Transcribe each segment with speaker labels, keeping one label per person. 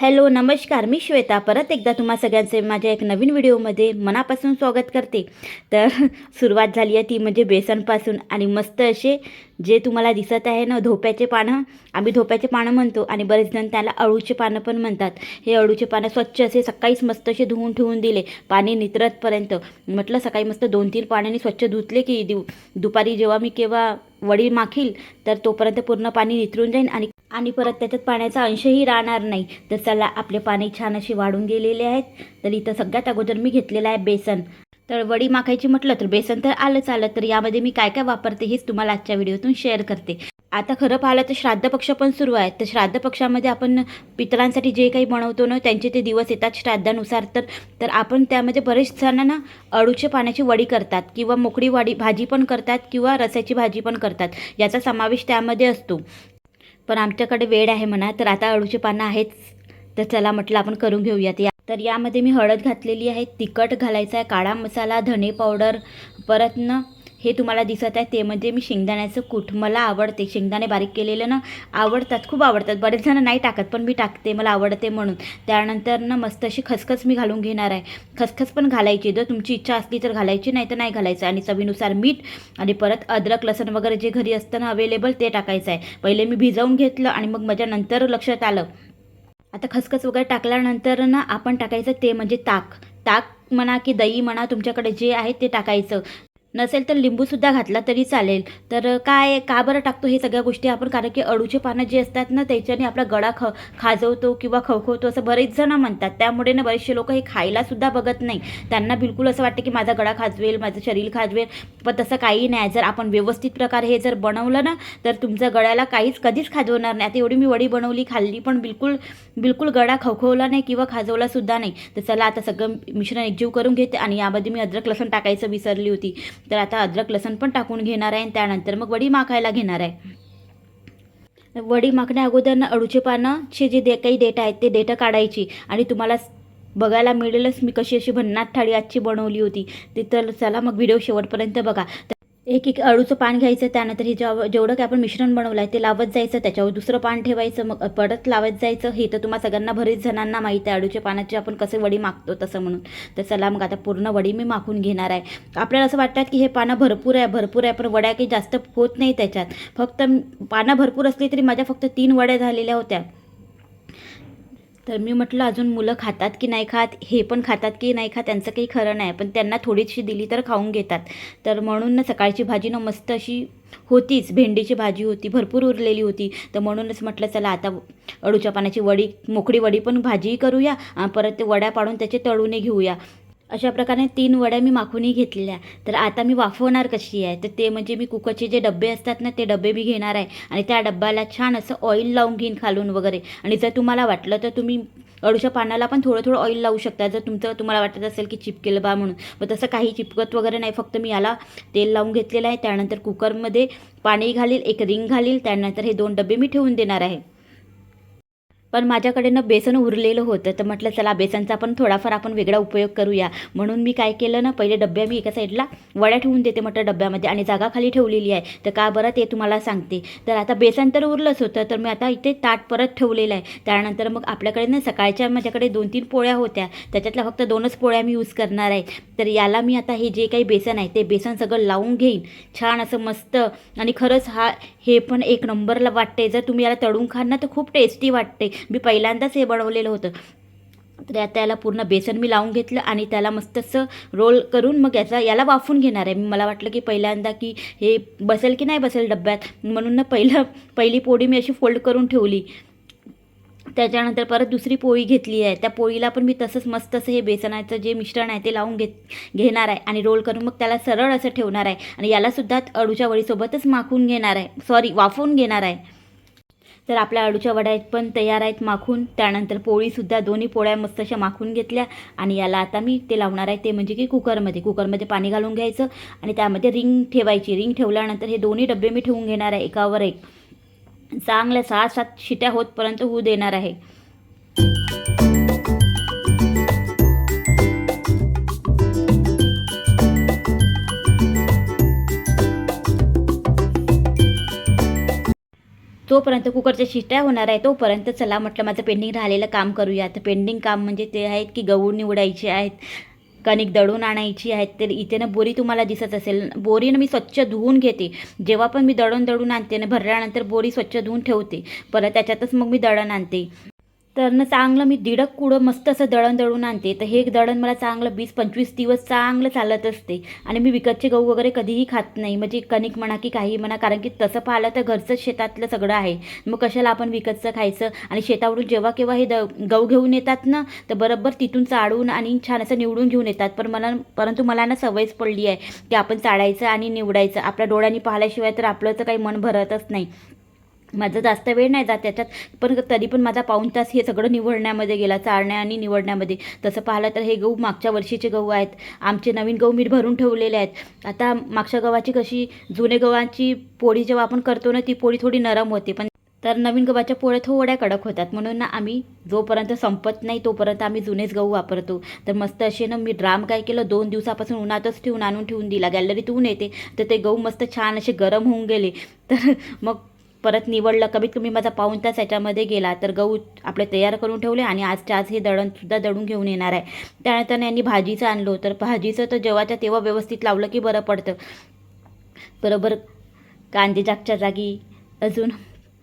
Speaker 1: Hello नमस्कार, मी श्वेता परत एकदा तुम्हा सगळ्यांचे माझ्या एक नवीन व्हिडिओमध्ये मनापासून स्वागत करते. तर सुरुवात झाली आहे ती म्हणजे बेसनपासून. आणि मस्त असे जे तुम्हाला दिसत आहे ना धोप्याचे पानं, आम्ही धोप्याचे पानं म्हणतो आणि बरेच जण त्याला अळूचे पानं पण म्हणतात. हे अळूचे पानं स्वच्छ असे सकाळीच मस्त असे धुवून ठेवून दिले पाणी नितरतपर्यंत. म्हटलं सकाळी मस्त 2-3 पाण्याने स्वच्छ धुतले की दुपारी जेव्हा मी वडी माखील तर तोपर्यंत पूर्ण पाणी नितरून जाईल आणि परत त्याच्यात पाण्याचा अंशही राहणार नाही. तर चला, आपले पाणी छान असे वाढून गेलेले आहेत. तर इथं सगळ्यात अगोदर मी घेतलेलं आहे बेसन. तर वडी माखायची म्हटलं तर बेसन तर आलंच आलं. तर यामध्ये मी काय काय वापरते हेच तुम्हाला आजच्या व्हिडिओतून शेअर करते. आता खरं पाहिलं तर श्राद्ध पक्ष पण सुरू आहे. तर श्राद्ध पक्षामध्ये आपण पितरांसाठी जे काही बनवतो ना त्यांचे ते दिवस येतात श्राद्धानुसार. तर आपण त्यामध्ये बरेच जणांना अळूच्या पाण्याची वडी करतात किंवा मोकळी वडी भाजी पण करतात किंवा रस्याची भाजी पण करतात. याचा समावेश त्यामध्ये असतो. पण आमच्याकडे वेळ आहे म्हणा, तर आता अळूचे पानं आहेच. तर चला म्हटलं आपण करून घेऊयात. तर यामध्ये मी हळद घातलेली आहे, तिखट घालायचा आहे, काळा मसाला, धणे पावडर, परत ना हे तुम्हाला दिसत आहे ते म्हणजे मी शेंगदाण्याचं कूट. मला आवडते शेंगदाणे बारीक केलेलं ना, आवडतात, खूप आवडतात. बरेच जण नाही टाकत पण मी टाकते, मला आवडते म्हणून. त्यानंतर ना मस्त अशी खसखस मी घालून घेणार आहे. खसखस पण घालायची, जर तुमची इच्छा असली तर घालायची, नाही तर नाही घालायचं. आणि चवीनुसार मीठ आणि परत अद्रक लसूण वगैरे जे घरी असतं ना अवेलेबल ते टाकायचं आहे. पहिले मी भिजवून घेतलं आणि मग माझ्या नंतर लक्षात आलं. आता खसखस वगैरे टाकल्यानंतर ना आपण टाकायचं ते म्हणजे ताक म्हणा की दही म्हणा, तुमच्याकडे जे आहे ते टाकायचं. नसेल तर लिंबूसुद्धा घातला तरी चालेल. तर का बरं टाकतो हे सगळ्या गोष्टी आपण, कारण की अळूचे पानं जे असतात ना त्याच्याने आपला गळा खाजवतो किंवा खवखवतो असं बरेच जण म्हणतात. त्यामुळे ना बरेचसे लोक हे खायलासुद्धा बघत नाही. त्यांना बिलकुल असं वाटतं की माझा गळा खाजवेल, माझं शरीर खाजवेल. पण तसं काही नाही. जर आपण व्यवस्थित प्रकारे हे जर बनवलं ना तर तुमच्या गळ्याला कधीच खाजवणार नाही. आता एवढी मी वडी बनवली, खाल्ली, पण बिलकुल गळा खवखवला नाही किंवा खाजवलासुद्धा नाही. तर चला आता सगळं मिश्रण एकजीव करून घेते. आणि यामध्ये मी अद्रक लसूण टाकायचं विसरली होती. तर आता अद्रक लसूण पण टाकून घेणार आहे. त्यानंतर मग वडी माखायला घेणार आहे. वडी माखण्या अगोदर ना अळूचे पानाचे जे काही देठ आहेत ते देठं काढायची. आणि तुम्हाला बघायला मिळेलच मी कशी अशी भन्नाट थाळी आजची बनवली होती. ते तर चला मग व्हिडिओ शेवटपर्यंत बघा. एक अळूचं पान घ्यायचं, त्यानंतर हे जेवढं काय आपण मिश्रण बनवलं आहे ते लावत जायचं, त्याच्यावर दुसरं पान ठेवायचं, मग परत लावत जायचं. हे तर तुम्हा सगळ्यांना बरेच जणांना माहीत आहे अळूच्या पानाची आपण कसे वडी मागतो तसं म्हणून. तर चला मग आता पूर्ण वडी मी माखून घेणार आहे. आपल्याला असं वाटतं की हे पानं भरपूर आहे पण वड्या काही जास्त होत नाही त्याच्यात. फक्त पानं भरपूर असली तरी माझ्या फक्त 3 वड्या झालेल्या होत्या. तर मी म्हटलं अजून मुलं खातात की नाही खात, हे पण खातात की नाही खात त्यांचं काही खरं नाही, पण त्यांना थोडीशी दिली तर खाऊन घेतात. तर म्हणून ना सकाळची भाजी ना मस्त अशी होतीच, भेंडीची भाजी होती, भरपूर उरलेली होती. तर म्हणूनच म्हटलं चला आता अळूच्या पानाची वडी, मोकळी वडी पण भाजी करूया, परत ते वड्या पाडून त्याचे तळूने घेऊया. अशा प्रकारे 3 वड्या मी माखूनही घेतलेल्या. तर आता मी वाफवणार कशी आहे, तर ते म्हणजे मी कुकरचे जे डबे असतात ना ते डबे मी घेणार आहे. आणि त्या डब्याला छान असं ऑइल लावून घेईन खालून वगैरे. आणि जर तुम्हाला वाटलं तर तुम्ही अळूच्या पानाला पण थोडं ऑइल लावू शकता, जर तुम्हाला वाटत असेल की चिपकेल बा म्हणून. पण तसं काही चिपकत वगैरे नाही, फक्त मी याला तेल लावून घेतलेलं आहे. त्यानंतर कुकरमध्ये पाणी घालील, एक रिंग घालील, त्यानंतर हे 2 डबे मी ठेवून देणार आहे. पण माझ्याकडे बेसन उरलेलं होतं, तर म्हटलं चला बेसनचा पण थोडाफार आपण वेगळा उपयोग करूया. म्हणून मी काय केलं ना, पहिले डब्या मी एका साईडला वड्या ठेवून देते म्हटलं डब्यामध्ये, आणि जागा खाली ठेवलेली आहे. तर का बरं ते तुम्हाला सांगते. तर आता बेसन तर उरलंच होतं, तर मी आता इथे ताट परत ठेवलेलं आहे. त्यानंतर मग आपल्याकडे ना सकाळच्या माझ्याकडे 2-3 पोळ्या होत्या, त्याच्यातल्या फक्त 2च पोळ्या मी यूज करणार आहे. तर याला मी आता हे जे काही बेसन आहे ते बेसन सगळं लावून घेईन छान असं मस्त. आणि खरंच हे पण एक नंबरला वाटते. जर तुम्ही याला तळून खाल ना तर खूप टेस्टी वाटते. मी पहिल्यांदाच हे बनवलेलं होतं. तर आता याला पूर्ण बेसन मी लावून घेतलं आणि त्याला मस्त असं रोल करून मग याला वाफून घेणार आहे. मला वाटलं की पहिल्यांदा की हे बसेल की नाही बसेल डब्यात, म्हणून ना पहिली पोळी मी अशी फोल्ड करून ठेवली. त्याच्यानंतर परत दुसरी पोळी घेतली आहे, त्या पोळीला पण मी तसंच मस्त असं हे बेसनाचं जे मिश्रण आहे ते लावून घेणार आहे आणि रोल करून मग त्याला सरळ असं ठेवणार आहे. आणि यालासुद्धा अळूच्या वडीसोबतच वाफवून घेणार आहे. तर आपल्या अळूच्या वड्या पण तयार आहेत माखून. त्यानंतर पोळीसुद्धा 2ही पोळ्या मस्त अशा माखून घेतल्या. आणि याला आता मी ते लावणार आहे ते म्हणजे की कुकरमध्ये पाणी घालून घ्यायचं आणि त्यामध्ये रिंग ठेवायची. रिंग ठेवल्यानंतर हे 2ही डबे मी ठेवून घेणार आहे एकावर एक. चांगल्या 6-7 शिट्या होतपर्यंत होऊ देणार आहे. जोपर्यंत कुकरच्या शिट्ट्या होणार आहे तोपर्यंत चला म्हटलं माझं पेंडिंग राहिलेलं काम करूया. तर पेंडिंग काम म्हणजे ते आहेत की गहू निवडायचे आहेत, कणिक दळून आणायची आहेत. तर इथे ना बोरी तुम्हाला दिसत असेल, बोरीनं मी स्वच्छ धुवून घेते. जेव्हा पण मी दळून आणते ना भरल्यानंतर बोरी स्वच्छ धुवून ठेवते, परत त्याच्यातच मग मी दळण आणते. तर ना चांगलं मी दीडक कुडं मस्त असं दळून आणते. तर हे दळण मला चांगलं 20-25 दिवस चांगलं चालत असते. आणि मी विकतचे गहू वगैरे कधीही खात नाही, म्हणजे कणिक म्हणा की काही म्हणा, कारण की तसं पाहिलं तर घरचंच शेतातलं सगळं आहे. मग कशाला आपण विकतचं खायचं. आणि शेतावरून जेव्हा केव्हा हे गहू घेऊन येतात ना, तर बरोबर तिथून चाळून आणि छान असं निवडून घेऊन येतात. परंतु मला ना सवयच पडली आहे की आपण चाळायचं आणि निवडायचं. आपल्या डोळ्यांनी पाहिल्याशिवाय तर आपलं तर काही मन भरतच नाही. माझं जास्त वेळ नाही जात त्याच्यात, पण तरी पण माझा पाऊण तास हे सगळं निवडण्यामध्ये गेला, चाळण्या आणि निवडण्यामध्ये. तसं पाहिलं तर हे गहू मागच्या वर्षीचे गहू आहेत. आमचे नवीन गहू मी भरून ठेवलेले आहेत. आता मागच्या गव्हाची कशी जुने गव्हाची पोळी जेव्हा आपण करतो ना, ती पोळी थोडी नरम होते, पण तर नवीन गव्हाच्या पोळ्या थोड्या कडक होतात. म्हणून ना आम्ही जोपर्यंत संपत नाही तोपर्यंत आम्ही जुनेच गहू वापरतो. तर मस्त असे ना मी ड्राम काय केलं, 2 दिवसापासून उन्हातच आणून ठेवून दिला. गॅलरीत ऊन येते तर ते गहू मस्त छान असे गरम होऊन गेले. तर मग परत निवडलं. कमीत कमी माझा पाऊण तास याच्यामध्ये गेला. तर गहू आपले तयार करून ठेवले आणि आजच्या आज हे दळणसुद्धा दळून घेऊन येणार आहे. त्यानंतर यांनी भाजीचं आणलं. तर भाजीचं तर जेव्हाच्या तेव्हा व्यवस्थित लावलं की बरं पडतं. बरोबर कांदे जागच्या जागी, अजून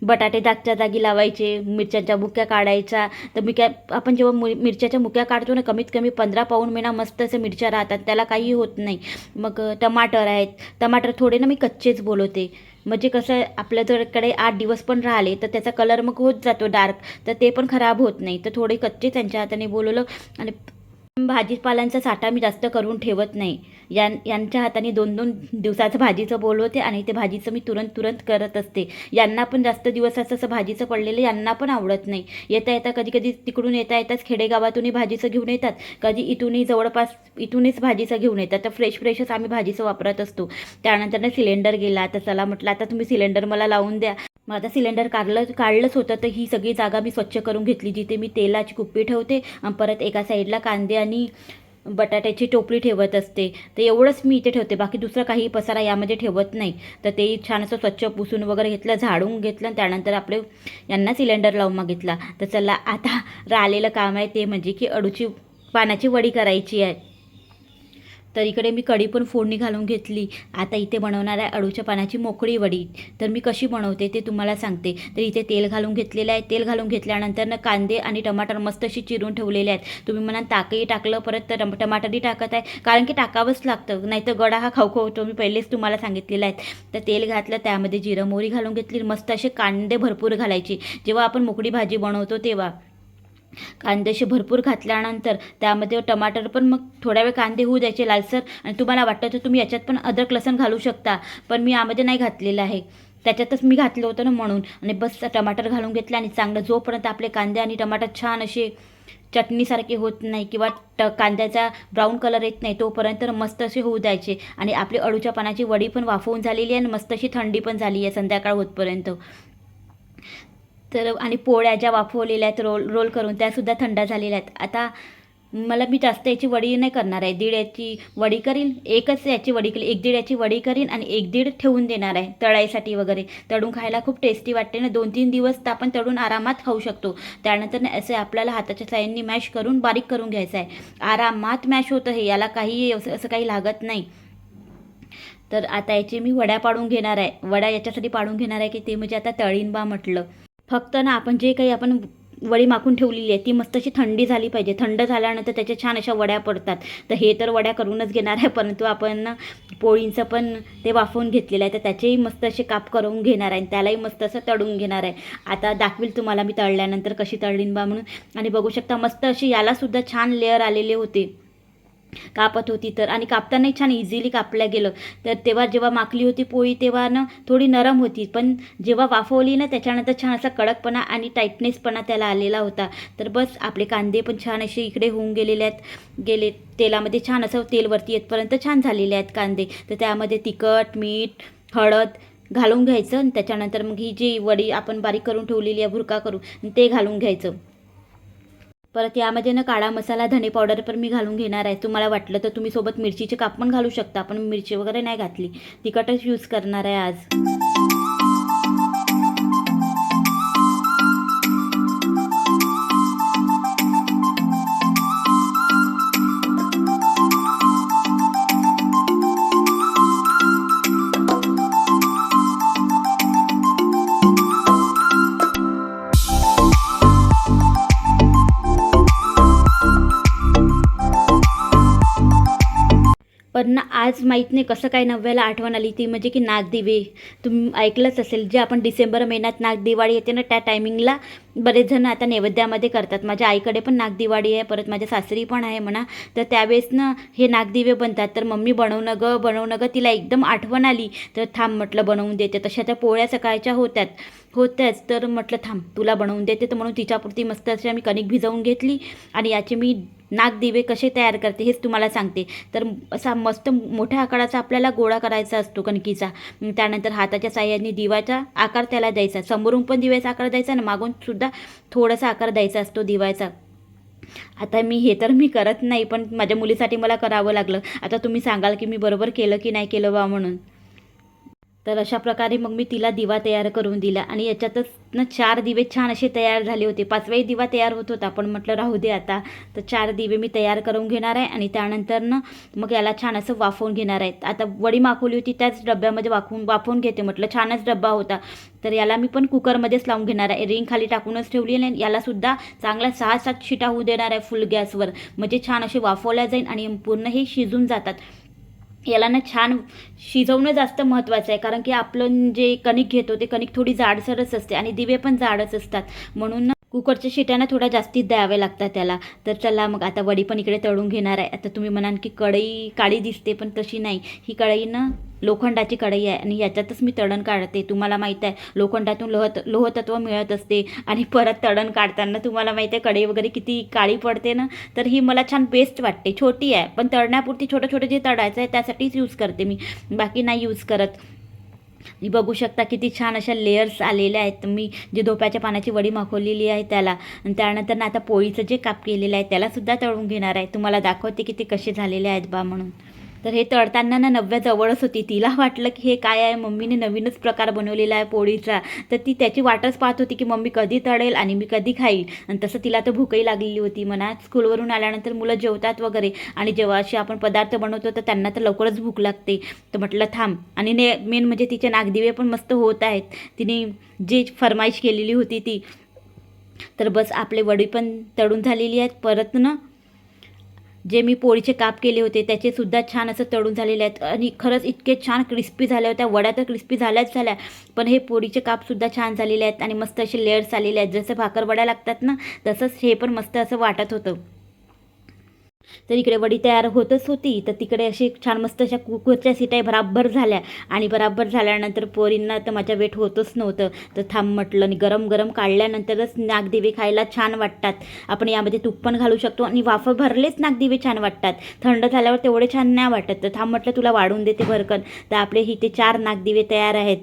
Speaker 1: बटाटे जागच्या जागी लावायचे, मिरच्यांच्या मुक्या काढायच्या. तर मी काय आपण जेव्हा मिरच्याच्या मुक्या काढतो ना, कमीत कमी 15 पाऊण महिना मस्त असं मिरच्या राहतात, त्याला काही होत नाही. मग टमाटर आहेत, टमाटर थोडे ना मी कच्चेच बोलवते, म्हणजे कसं आपल्या जरकडे 8 दिवस पण राहिले तर त्याचा कलर मग होत जातो डार्क, तर ते पण खराब होत नाही. तर थोडे कच्चे त्यांच्या हाताने बोलवलं. आणि भाजीपालांचा साठा मी जास्त करून ठेवत नाही. यांच्या हाताने 2-2 दिवसाचं भाजीचं बोलवते आणि ते भाजीचं मी तुरंत करत असते. यांना पण जास्त दिवसाचं असं भाजीचं पडलेलं यांना पण आवडत नाही. येता कधी तिकडून येताच खेडेगावातूनही भाजीचं घेऊन येतात, कधी इथूनही जवळपास इथूनच भाजीचं घेऊन येतात. तर फ्रेशच आम्ही भाजीचं वापरत असतो. त्यानंतर सिलेंडर गेला. तर चला म्हटलं आता तुम्ही सिलेंडर मला लावून द्या. मग आता सिलेंडर काढलंच होतं. तर ही सगळी जागा मी स्वच्छ करून घेतली, जिथे मी तेलाची कुप्पी ठेवते. परत एका साईडला कांदे आणि बटाट्याची टोपली ठेवत असते. तर एवढंच मी इथे ठेवते, बाकी दुसरा काही पसारा यामध्ये ठेवत नाही. तर ते छान असं स्वच्छ पुसून वगैरे घेतलं, झाडून घेतलं. त्यानंतर आपले यांना सिलेंडर लावून मागितला. तर चला आता राहिलेलं काम आहे ते म्हणजे की अळूची पानाची वडी करायची आहे. तर इकडे मी कढी पण फोडणी घालून घेतली. आता इथे बनवणार आहे अळूच्या पानाची मोकळी वडी. तर मी कशी बनवते ते तुम्हाला सांगते. तर इथे तेल घालून घेतलेलं आहे. तेल घालून घेतल्यानंतर कांदे आणि टमाटर मस्त अशी चिरून ठेवलेले आहेत. तुम्ही म्हणाल ताकही टाकलं, परत तर टमाटरही टाकत आहे, कारण की टाकावंच लागतं, नाहीतर गडा हा खाऊ होतो. मी पहिलेच तुम्हाला सांगितलेलं आहे. तर तेल घातलं, त्यामध्ये जिरं मोहरी घालून घेतली. मस्त असे कांदे भरपूर घालायचे. जेव्हा आपण मोकळी भाजी बनवतो तेव्हा कांद्याशी भरपूर घातल्यानंतर त्यामध्ये टमाटर पण मग थोड्या वेळ कांदे होऊ द्यायचे लालसर. आणि तुम्हाला वाटतं तर तुम्ही याच्यात पण अद्रक लसूण घालू शकता, पण मी यामध्ये नाही घातलेलं आहे, त्याच्यातच मी घातलं होतं ना म्हणून. आणि बस टमाटर घालून घेतलं आणि चांगलं जोपर्यंत आपले कांदे आणि टमाटर छान असे चटणीसारखे होत नाही किंवा कांद्याचा ब्राऊन कलर येत नाही तोपर्यंत मस्त असे होऊ द्यायचे. आणि आपली अळूच्या पानाची वडी पण वाफवून झालेली आहे आणि मस्त अशी थंडी पण झाली आहे संध्याकाळ होतपर्यंत. तर आणि पोळ्या ज्या वाफवलेल्या आहेत रोल करून त्यासुद्धा थंड झालेल्या आहेत. आता मी जास्त याची वडी नाही करणार आहे, 1.5 याची वडी करीन, एकच याची वडी केली, 1-1.5 याची वडी करीन आणि 1-1.5 ठेवून देणार आहे तळायसाठी वगैरे. तळून खायला खूप टेस्टी वाटते ना, 2-3 दिवस तर आपण तळून आरामात खाऊ शकतो. त्यानंतर असे आपल्याला हाताच्या साह्याने मॅश करून बारीक करून घ्यायचं आहे. आरामात मॅश होतं हे, याला काही असं काही लागत नाही. तर आता याची मी वड्या पाडून घेणार आहे. वड्या याच्यासाठी पाडून घेणार आहे की ते म्हणजे आता तळीन बा म्हटलं. फक्त ना आपण जे काही आपण वडी माखून ठेवलेली आहे ती मस्त अशी थंडी झाली पाहिजे. थंड झाल्यानंतर त्याच्या छान अशा वड्या पडतात. तर हे तर वड्या करूनच घेणार आहे, परंतु आपण पोळींचं पण ते वाफवून घेतलेलं आहे, तर त्याचेही मस्त असे काप करून घेणार आहे आणि त्यालाही मस्त असं तळून घेणार आहे. आता दाखवील तुम्हाला मी तळल्यानंतर कशी तळलीन बा म्हणून. आणि बघू शकता मस्त अशी यालासुद्धा छान लेअर आलेले होते, कापत होती तर. आणि कापतानाही छान इझिली कापल्या गेलं. तर तेव्हा जेव्हा माखली होती पोळी तेव्हा ना थोडी नरम होती, पण जेव्हा वाफवली ना त्याच्यानंतर छान असा कडकपणा आणि टाईटनेसपणा त्याला आलेला होता. तर बस आपले कांदे पण छान असे इकडे होऊन गेलेले आहेत, तेलामध्ये छान असं तेल वरती येतपर्यंत छान झालेले आहेत कांदे. तर त्यामध्ये तिखट, मीठ, हळद घालून घ्यायचं आणि त्याच्यानंतर मग ही जी वडी आपण बारीक करून ठेवलेली आहे भुरका करून ते घालून घ्यायचं. परत यामध्ये ना काळा मसाला, धणे पावडर पण मी घालून घेणार आहे. तुम्हाला वाटलं तर तुम्ही सोबत मिरचीचे काप पण घालू शकता, पण मिरची वगैरे नाही घातली, तिखटच यूज करणार आहे आज. पण ना आज माहीत नाही कसं काय नव्याला आठवण आली ती म्हणजे की नागदिवे. तुम्ही ऐकलंच असेल, जे आपण डिसेंबर महिन्यात नागदिवाळी येते ना त्या टायमिंगला बरेच जण आता नैवेद्यामध्ये करतात. माझ्या आईकडे पण नागदिवाळी आहे, परत माझ्या सासरी पण आहे म्हणा. तर त्यावेळेस ना हे नागदिवे बनतात. तर मम्मी बनवणं गं, तिला एकदम आठवण आली. तर थांब म्हटलं बनवून देते. तशा त्या पोळ्या सकाळच्या होत्याच. तर म्हटलं थांब तुला बनवून देते. तर म्हणून तिच्यापुरती मस्त अशी आम्ही कणिक भिजवून घेतली आणि याचे मी नागदिवे कसे तयार करते हेच तुम्हाला सांगते. तर असा मस्त मोठ्या आकाराचा आपल्याला गोळा करायचा असतो कणकीचा. त्यानंतर हाताच्या साह्याने दिव्याचा आकार त्याला द्यायचा. समोरून पण दिव्याचा आकार द्यायचा आणि मागून सुद्धा थोडासा आकार द्यायचा असतो दिव्याचा. आता मी करत नाही, पण माझ्या मुलीसाठी मला करावं लागलं. आता तुम्ही सांगाल की मी बरोबर केलं की नाही केलं बा म्हणून. तर अशा प्रकारे मग मी तिला दिवा तयार करून दिला आणि याच्यातच ना 4 दिवे छान असे तयार झाले होते. 5वाही दिवा तयार होत होता, पण म्हटलं राहू दे आता. तर 4 दिवे मी तयार करून घेणार आहे आणि त्यानंतर ना मग याला छान असं वाफवून घेणार आहे. आता वडी माखवली होती त्याच डब्यामध्ये वाफवून घेते म्हटलं, छानच डब्बा होता. तर याला मी पण कुकरमध्येच लावून घेणार आहे. रिंग खाली टाकूनच ठेवली आणि यालासुद्धा चांगला 6-7 शिटा होऊ देणार आहे फुल गॅसवर. म्हणजे छान असे वाफवल्या जाईल आणि पूर्ण हे शिजून जातात. याला ना छान शिजवणं जास्त महत्त्वाचं आहे, कारण की आपलं जे कणिक घेतो ते कणिक थोडी जाडसरच असते आणि दिवे पण जाडच असतात. म्हणून कुकरच्या शिट्यांना थोड्या जास्तीत द्याव्या लागतात त्याला. तर चला मग आता वडी पण इकडे तळून घेणार आहे. आता तुम्ही म्हणाल की कढई काळी दिसते, पण तशी नाही. ही कढई ना लोखंडाची कढई आहे आणि याच्यातच मी तळण काढते. तुम्हाला माहीत आहे लोखंडातून लोहतत्व मिळत असते आणि परत तळण काढताना तुम्हाला माहीत आहे कढई वगैरे किती काळी पडते ना. तर ही मला छान बेस्ट वाटते. छोटी आहे पण तळण्यापुरती छोटं जे तळायचं आहे त्यासाठीच यूज करते मी, बाकी नाही यूज करत. मी बघू शकता किती छान अशा लेयर्स आलेल्या आहेत. मी जे धोप्याच्या पानाची वडी माखवलेली आहे त्याला, आणि त्यानंतर ना आता पोळीचं जे काप केलेलं आहे त्यालासुद्धा तळून घेणार आहे. तुम्हाला दाखवते की ते कसे झालेले आहेत बा म्हणून. तर हे तळताना ना नव्या जवळच होती. तिला वाटलं की हे काय आहे, मम्मीने नवीनच प्रकार बनवलेला आहे पोळीचा. तर ती त्याची वाटच पाहत होती की मम्मी कधी तळेल आणि मी कधी खाईल. आणि तसं तिला तर भूकही लागलेली होती म्हणा. स्कूलवरून आल्यानंतर मुलं जेवतात वगैरे आणि जेव्हा असे आपण पदार्थ बनवतो तर त्यांना तर लवकरच भूक लागते. तर म्हटलं थांब. आणि मेन म्हणजे तिचे नागदिवे पण मस्त होत आहेत. तिने जी फरमाईश केलेली होती ती. तर बस आपले वडी पण तळून झालेली आहेत. परत ना जे मी पोळीचे काप केले होते त्याचे सुद्धा छान असं तळून झालेले आहेत आणि खरंच इतके छान क्रिस्पी झाल्या होत्या. वड्या तर क्रिस्पी झाल्याच झाल्या, पण हे पोळीचे कापसुद्धा छान झालेले आहेत आणि मस्त असे लेयर्स आलेले आहेत. जसं भाकरवड्या लागतात ना तसंच हे पण मस्त असं वाटत होतं. तर इकडे वडी तयार होतच होती, तर तिकडे अशी छान मस्त अशा कुकरच्या शिट्या बराबर झाल्या आणि बराबर झाल्यानंतर पोरींना तर माझ्या वेट होतच नव्हतं. तर थांब म्हटलं आणि गरम गरम काढल्यानंतरच नागदिवे खायला छान वाटतात. आपण यामध्ये तूप पण घालू शकतो आणि वाफं भरलेच नागदिवे छान वाटतात. थंड झाल्यावर तेवढे छान नाही वाटत. तर थांब म्हटलं तुला वाढून देते भरकन. तर आपले इथे 4 नागदिवे तयार आहेत.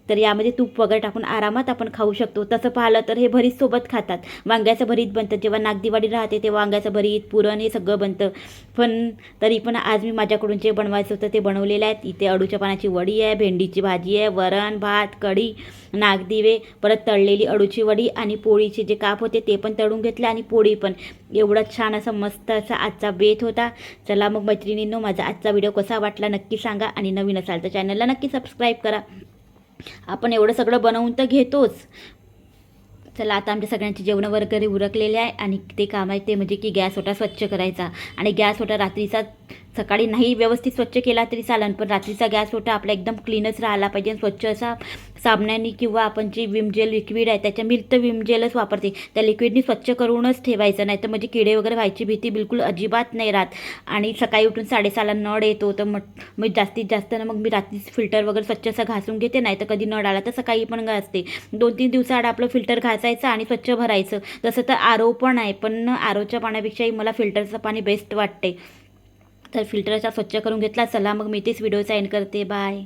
Speaker 1: तर यामध्ये तूप वगैरे टाकून आरामात आपण खाऊ शकतो. तसं पाहिलं तर हे भरीतसोबत खातात. वांग्याचं भरीत बनतं, जेव्हा नागदिवाळी राहते तेव्हा वांग्याचं भरीत, पुरण हे सगळं बनतं. पण तरी पण आज मी माझ्याकडून जे बनवायचं होतं ते बनवलेलं आहे. इथे अळूच्या पानाची वडी आहे, भेंडीची भाजी आहे, वरण भात, कढी, नागदिवे, परत तळलेली अळूची वडी आणि पोळीचे जे काप होते ते पण तळून घेतले आणि पोळी पण. एवढा छान असा मस्त असा आजचा बेत होता. चला मग मैत्रिणींनो, माझा आजचा व्हिडिओ कसा वाटला नक्की सांगा आणि नवीन असाल तर चॅनलला नक्की सबस्क्राईब करा. आपण एवढं सगळं बनवून तर घेतोच. चला आता आमच्या सगळ्यांची जेवणं वगैरे उरकलेले आहे आणि ते काम आहे ते म्हणजे की गॅस ओटा स्वच्छ करायचा. आणि गॅस ओटा रात्रीचा सकाळी नाही व्यवस्थित स्वच्छ केला तरी चालेल, पण रात्रीचा गॅस ओटा आपला एकदम क्लीनच राहायला पाहिजे. स्वच्छ असा साबणाने किंवा आपण जे विम जेल लिक्विड आहे त्याच्या मी तर विम जेलच वापरते, त्या लिक्विडनी स्वच्छ करूनच ठेवायचं. नाही तर म्हणजे किडे वगैरे व्हायची भीती बिलकुल अजिबात नाही राहत. आणि सकाळी उठून 6:30ला नळ येतो, तर मग जास्तीत जास्त ना मग मी रात्रीच फिल्टर वगैरे स्वच्छ असं घासून घेते. नाही तर कधी नळ आला तर सकाळी पण घासते. 2-3 दिवसाआड आपलं फिल्टर घासायचं आणि स्वच्छ भरायचं. तसं तर आरो पण आहे, पण आरोच्या पाण्यापेक्षाही मला फिल्टरचं पाणी बेस्ट वाटते. तर फिल्टरचा स्वच्छ करून घेतला. चला मग मी तेच व्हिडिओचा एंड करते. बाय.